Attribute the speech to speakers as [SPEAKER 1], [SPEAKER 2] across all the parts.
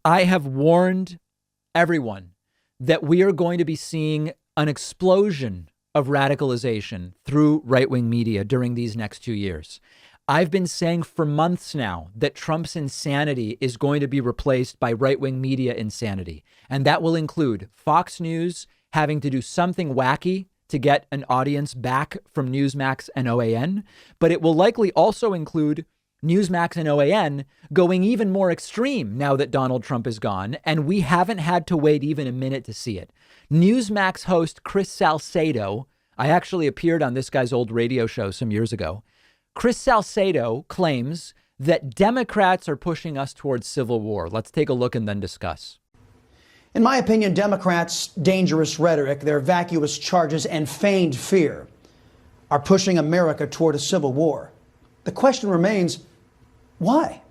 [SPEAKER 1] I have warned everyone that we are going to be seeing an explosion of radicalization through right-wing media during these next 2 years. I've been saying for months now that Trump's insanity is going to be replaced by right-wing media insanity. And that will include Fox News having to do something wacky to get an audience back from Newsmax and OAN. But it will likely also include Newsmax and OAN going even more extreme now that Donald Trump is gone. And we haven't had to wait even a minute to see it. Newsmax host Chris Salcedo, I actually appeared on this guy's old radio show some years ago. Chris Salcedo claims that Democrats are pushing us towards civil war. Let's take a look and then discuss.
[SPEAKER 2] In my opinion, Democrats' dangerous rhetoric, their vacuous charges, and feigned fear are pushing America toward a civil war. The question remains, why?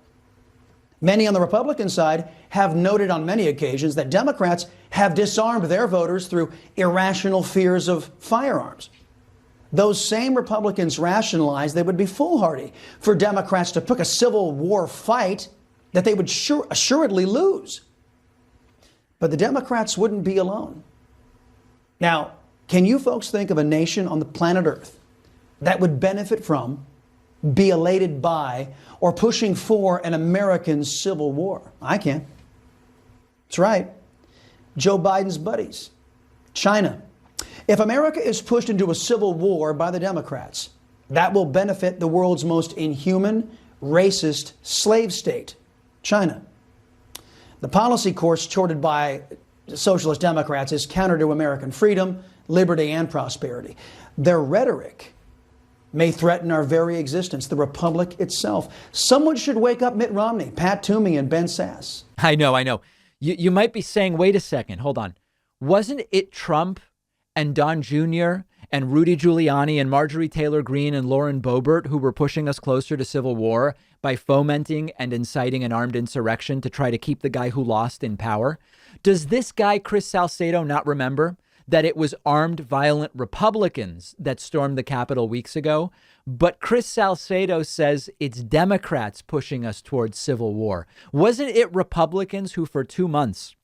[SPEAKER 2] Many on the Republican side have noted on many occasions that Democrats have disarmed their voters through irrational fears of firearms. Those same Republicans rationalized they would be foolhardy for Democrats to pick a civil war fight that they would assuredly lose. But the Democrats wouldn't be alone. Now, can you folks think of a nation on the planet Earth that would benefit from, be elated by, or pushing for an American civil war? I can. That's right. Joe Biden's buddies, China. If America is pushed into a civil war by the Democrats, that will benefit the world's most inhuman, racist slave state, China. The policy course charted by socialist Democrats is counter to American freedom, liberty, and prosperity. Their rhetoric may threaten our very existence, the republic itself. Someone should wake up Mitt Romney, Pat Toomey, and Ben Sass.
[SPEAKER 1] I know. You might be saying, wait a second, hold on. Wasn't it Trump and Don Jr. and Rudy Giuliani and Marjorie Taylor Greene and Lauren Boebert who were pushing us closer to civil war by fomenting and inciting an armed insurrection to try to keep the guy who lost in power? Does this guy, Chris Salcedo, not remember that it was armed, violent Republicans that stormed the Capitol weeks ago? But Chris Salcedo says it's Democrats pushing us towards civil war. Wasn't it Republicans who for 2 months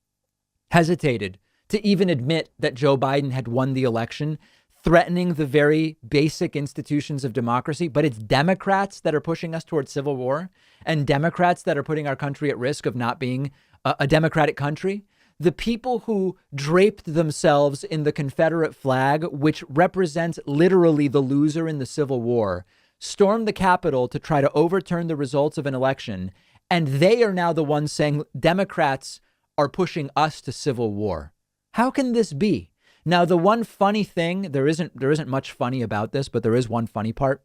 [SPEAKER 1] hesitated to even admit that Joe Biden had won the election, threatening the very basic institutions of democracy? But it's Democrats that are pushing us towards civil war, and Democrats that are putting our country at risk of not being a democratic country. The people who draped themselves in the Confederate flag, which represents literally the loser in the Civil War, stormed the Capitol to try to overturn the results of an election. And they are now the ones saying Democrats are pushing us to civil war. How can this be? Now, the one funny thing, there isn't much funny about this, but there is one funny part.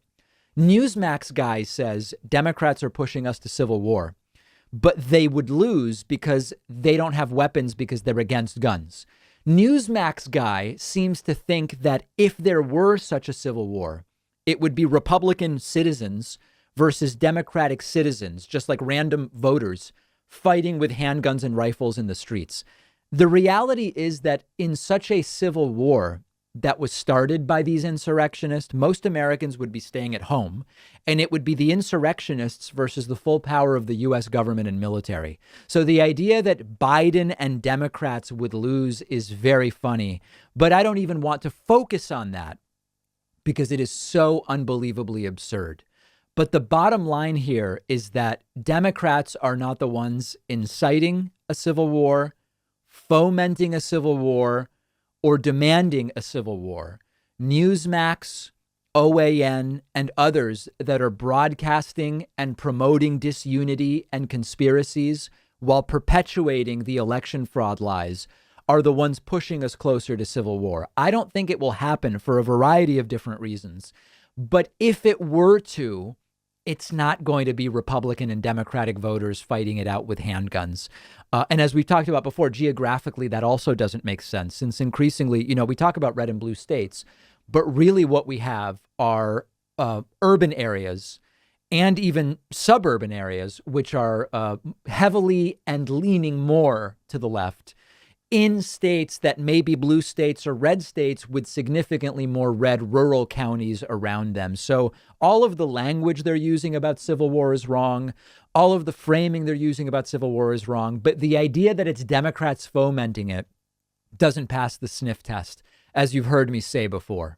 [SPEAKER 1] Newsmax guy says Democrats are pushing us to civil war, but they would lose because they don't have weapons because they're against guns. Newsmax guy seems to think that if there were such a civil war, it would be Republican citizens versus Democratic citizens, just like random voters fighting with handguns and rifles in the streets. The reality is that in such a civil war that was started by these insurrectionists, most Americans would be staying at home, and it would be the insurrectionists versus the full power of the U.S. government and military. So the idea that Biden and Democrats would lose is very funny, but I don't even want to focus on that because it is so unbelievably absurd. But the bottom line here is that Democrats are not the ones inciting a civil war, fomenting a civil war, or demanding a civil war. Newsmax, OAN, and others that are broadcasting and promoting disunity and conspiracies while perpetuating the election fraud lies are the ones pushing us closer to civil war. I don't think it will happen for a variety of different reasons. But if it were to, it's not going to be Republican and Democratic voters fighting it out with handguns. And as we've talked about before, geographically, that also doesn't make sense, since increasingly, we talk about red and blue states, but really what we have are urban areas and even suburban areas, which are heavily and leaning more to the left in states that may be blue states or red states with significantly more red rural counties around them. So all of the language they're using about civil war is wrong. All of the framing they're using about civil war is wrong. But the idea that it's Democrats fomenting it doesn't pass the sniff test, as you've heard me say before.